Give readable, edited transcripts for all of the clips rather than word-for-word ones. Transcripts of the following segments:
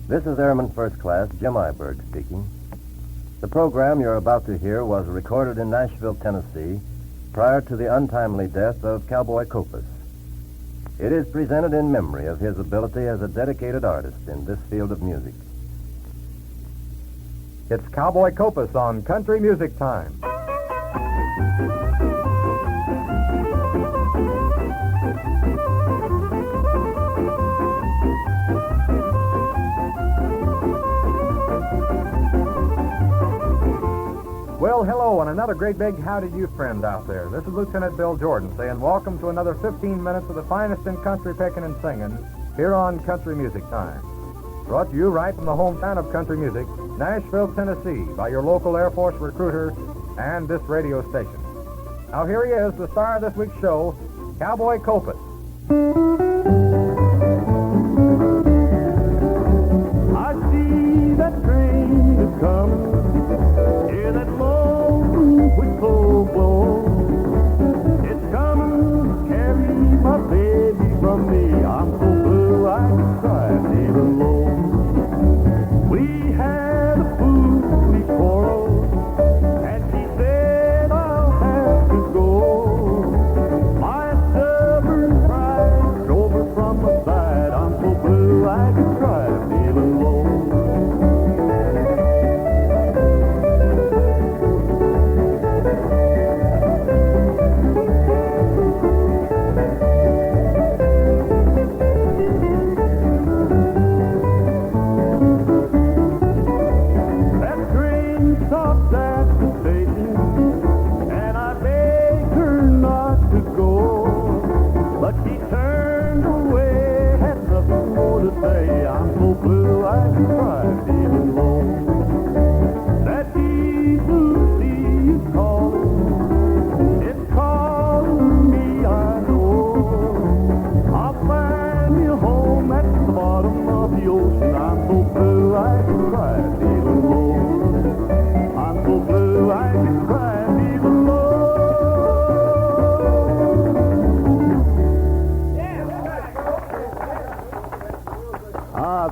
This is Airman First Class Jim Iberg speaking. The program you're about to hear was recorded in Nashville, Tennessee, prior to the untimely death of Cowboy Copas. It is presented in memory of his ability as a dedicated artist in this field of music. It's Cowboy Copas on Country Music Time. Well, hello, and another great big howdy to you friend out there. This is Lieutenant Bill Jordan saying welcome to another 15 minutes of the finest in country picking and singing here on Country Music Time. Brought to you right from the hometown of country music, Nashville, Tennessee, by your local Air Force recruiter and this radio station. Now here he is, the star of this week's show, Cowboy Copas. I see that train is coming. Hear that long whistle blow. It's coming to carry my baby from me. I'm so blue I can cry even low. We had a foolish quarrel, and she said I'll have to go. My stubborn pride drove her from my side. I'm so blue I can cry even low.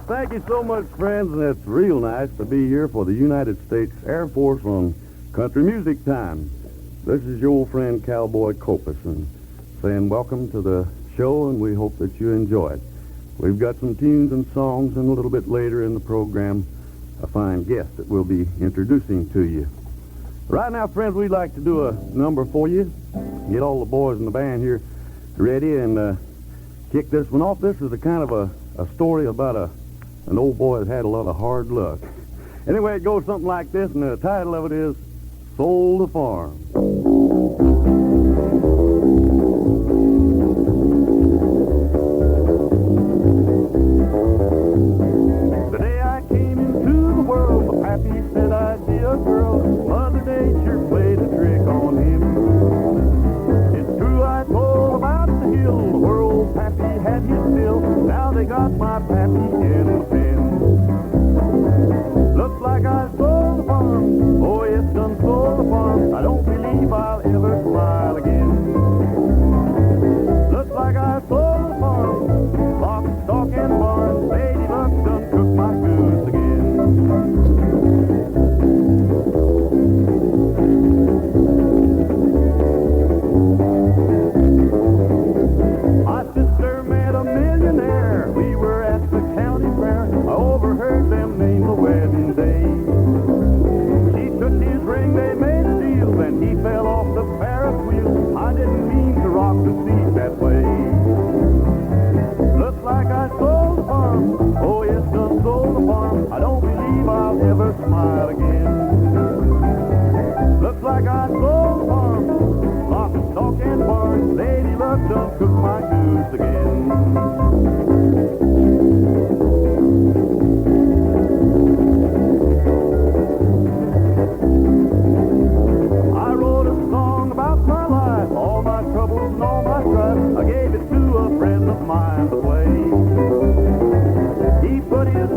Thank you so much, friends, and it's real nice to be here for the United States Air Force on Country Music Time. This is your old friend Cowboy Copas, and saying welcome to the show, and we hope that you enjoy it. We've got some tunes and songs, and a little bit later in the program, a fine guest that we'll be introducing to you. Right now, friends, we'd like to do a number for you, get all the boys in the band here ready, and kick this one off. This is a kind of a story about an old boy that had a lot of hard luck. Anyway, it goes something like this, and the title of it is Sold the Farm. The day I came into the world, the pappy said I'd be a girl. Mother Nature played a trick on him. It's true I told about the hill, the world pappy had his fill. Now they got my pappy in a pen. Looks like I sold the farm. Oh, yes, done sold the farm. I don't believe I'll ever smile again. Looks like I sold the farm. Lock, stock, and barn. Lady luck done cooked my goods again. My sister met a millionaire. We were at the county fair. I overheard them name the wedding day. She took his ring, they made a deal, and he fell off the Ferris wheel. I didn't mean to rock the seat that way. Looks like I sold the farm. Oh, yes, done sold the farm. I don't believe I'll ever smile again. Looks like I sold the farm. Lock, stock, and barn. Lady luck done cooked my goods again. I wrote a song about my life, all my troubles and all my strife. I gave it to a friend of mine to play. He put his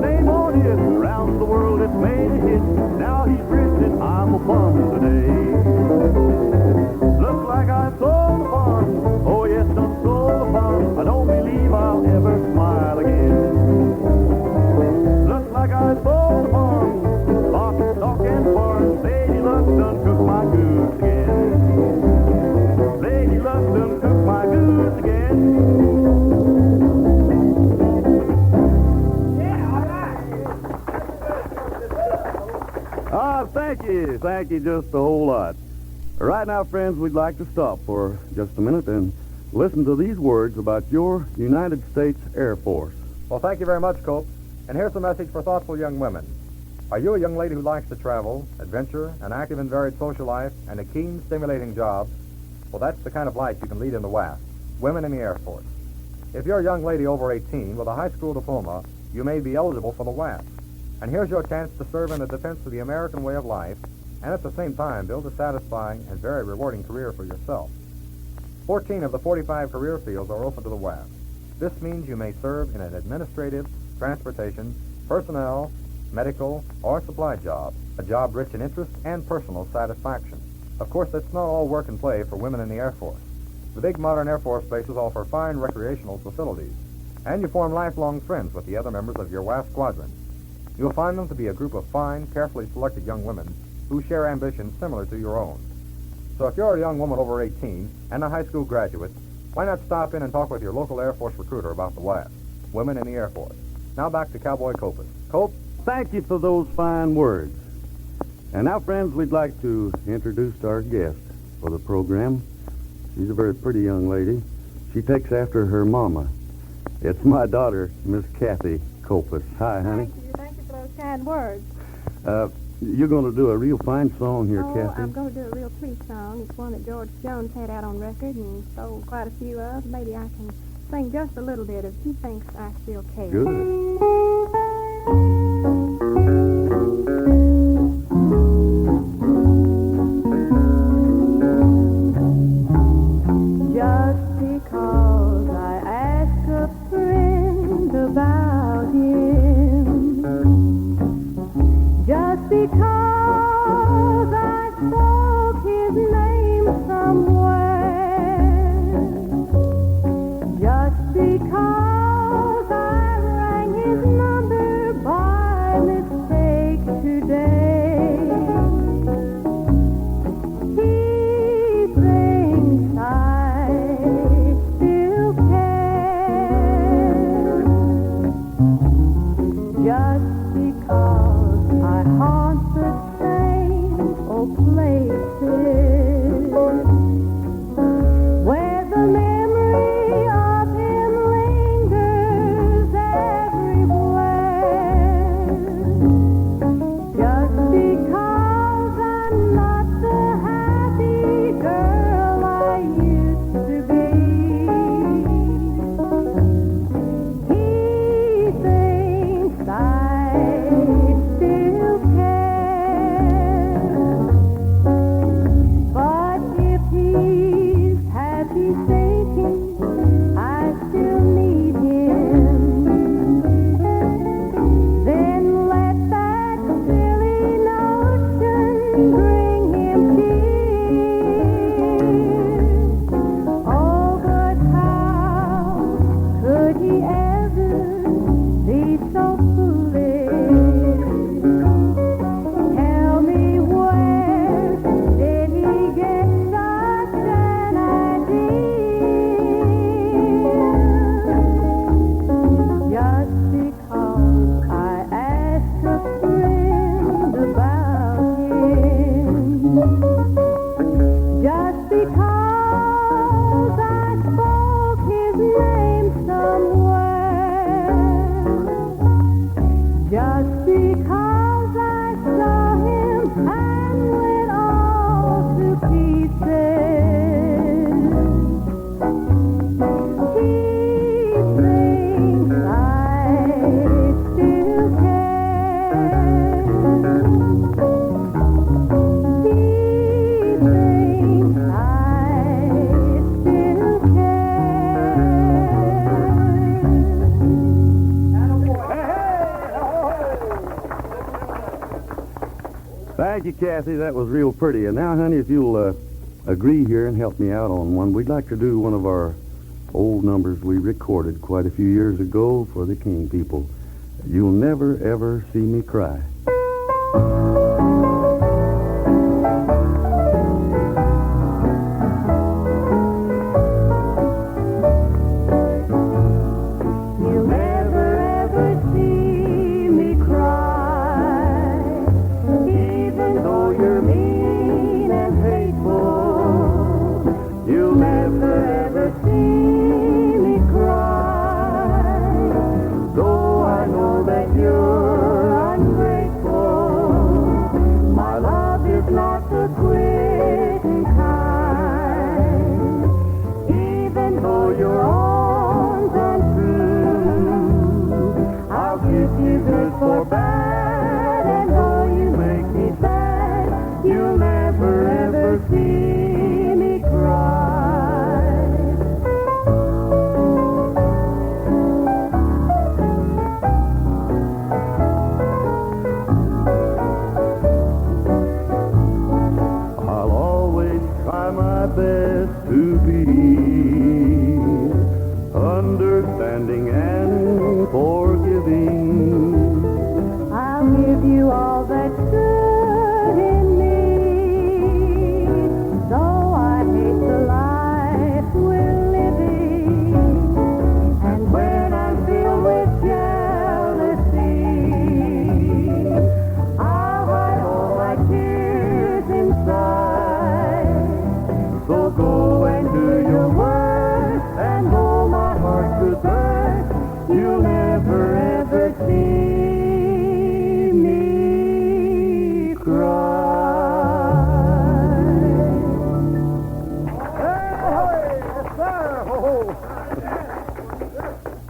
Thank you just a whole lot. Right now, friends, we'd like to stop for just a minute and listen to these words about your United States Air Force. Well, thank you very much, Cope. And here's a message for thoughtful young women. Are you a young lady who likes to travel, adventure, an active and varied social life, and a keen, stimulating job? Well, that's the kind of life you can lead in the WAF, Women in the Air Force. If you're a young lady over 18 with a high school diploma, you may be eligible for the WAF. And here's your chance to serve in the defense of the American way of life, and at the same time build a satisfying and very rewarding career for yourself. 14 of the 45 career fields are open to the WAF. This means you may serve in an administrative, transportation, personnel, medical, or supply job, a job rich in interest and personal satisfaction. Of course, that's not all work and play for women in the Air Force. The big modern Air Force bases offer fine recreational facilities, and you form lifelong friends with the other members of your WAF squadron. You'll find them to be a group of fine, carefully selected young women who share ambitions similar to your own. So if you're a young woman over 18 and a high school graduate, why not stop in and talk with your local Air Force recruiter about the WAF, Women in the Air Force. Now back to Cowboy Copus. Cope? Thank you for those fine words. And now, friends, we'd like to introduce our guest for the program. She's a very pretty young lady. She takes after her mama. It's my daughter, Miss Kathy Copus. Hi, honey. Thank you for those kind words. You're going to do a real fine song here, Kathy. I'm going to do a real pretty song. It's one that George Jones had out on record and sold quite a few of. Maybe I can sing just a little bit if he thinks I still care. Good. Just because I asked a friend about him, just because I spoke his name somewhere, just because I rang his number by mistake today, he thinks I still care. Just because I haunt the same old places where the memory of him lingers everywhere. Just because I'm not the happy girl I used to be, he thinks I still care. But if he's happy thinking I still need him, then let that silly notion bring him tears. Oh, but how could he ever be so foolish? Tell me, where did he get such an idea? Just because I asked a friend about him, just because I spoke his name somewhere, just because I saw him and went all to pieces, he thinks I still care. He thinks I still Thank you, Kathy. That was real pretty. And now, honey, if you'll agree here and help me out on one, we'd like to do one of our old numbers we recorded quite a few years ago for the King people. You'll never, ever see me cry. You'll never ever see me cry, even though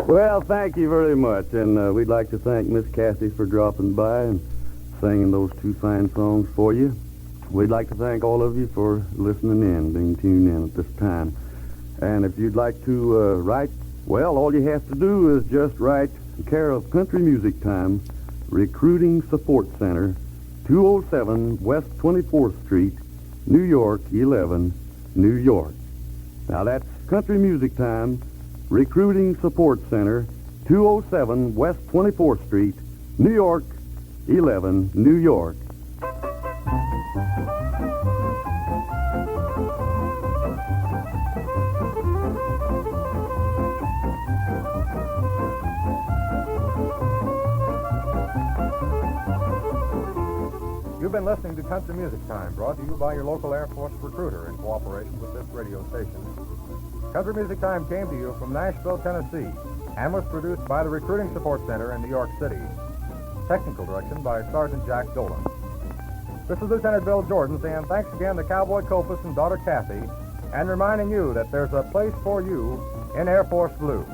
Well, thank you very much, and we'd like to thank Miss Kathy for dropping by and singing those two fine songs for you. We'd like to thank all of you for listening in, being tuned in at this time. And if you'd like to write, well, all you have to do is just write care of Country Music Time, Recruiting Support Center, 207 West 24th Street, New York, 11, New York. Now, that's Country Music Time, Recruiting Support Center, 207 West 24th Street, New York, 11, New York. You've been listening to Country Music Time, brought to you by your local Air Force recruiter in cooperation with this radio station. Country Music Time came to you from Nashville, Tennessee, and was produced by the Recruiting Support Center in New York City. Technical direction by Sergeant Jack Dolan. This is Lieutenant Bill Jordan saying thanks again to Cowboy Copus and daughter Kathy, and reminding you that there's a place for you in Air Force Blue.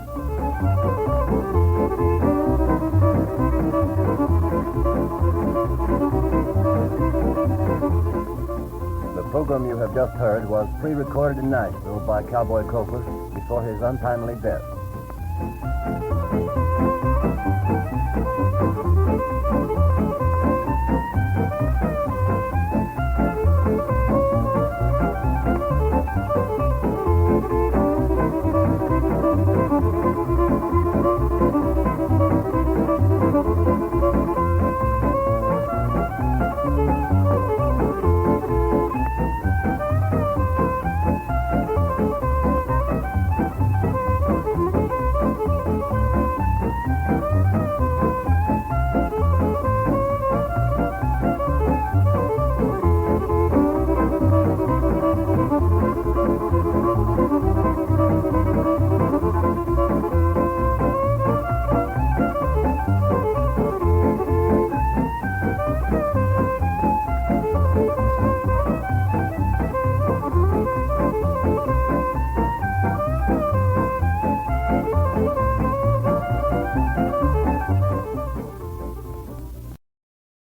The program you have just heard was pre-recorded in Nashville by Cowboy Copus before his untimely death.